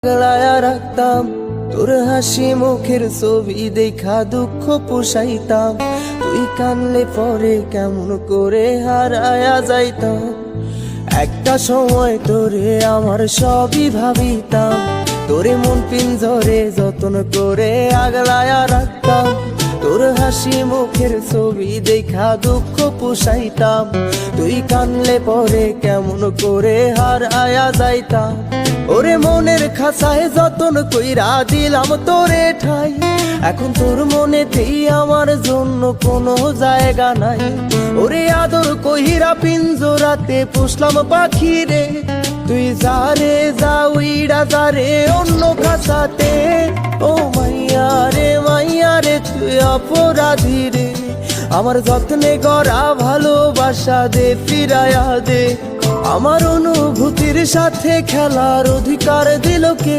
গলায়া রাখতাম তোর হাসি মুখের ছবি দেখা দুঃখ পোষাইতাম, তুই কানলে পরে কেমন করে হারায়া যাইতাম। একটা সময় তোরে আমার সবই ভাবিতাম, তোরে মন পিঞ্জরে যত্ন করে আগলায়া রাখতাম, তোর হাসি মুখের ছবি দেখা দুঃখ পোষাইতাম, তুই কানলে পরে কেমন করে হারায়া যাইতাম। ওরে মনের খাঁচায় যতন কইরা দিলাম তোরে ঠাই, এখন তোর মনেতেই আমার জন্য কোনো জায়গা নাই। ওরে আদর কইরা পিঞ্জরাতে পুষলাম পাখি রে, তুই যারে যা উইড়া যারে অন্য খাঁচাতে। ও মাইয়া রে তুই অপরাধী রে, আমার যত্নে গড়া ভালোবাসা দে ফিরায়া দে। আমার অনুভূতির সাথে খেলার অধিকার দিল কে?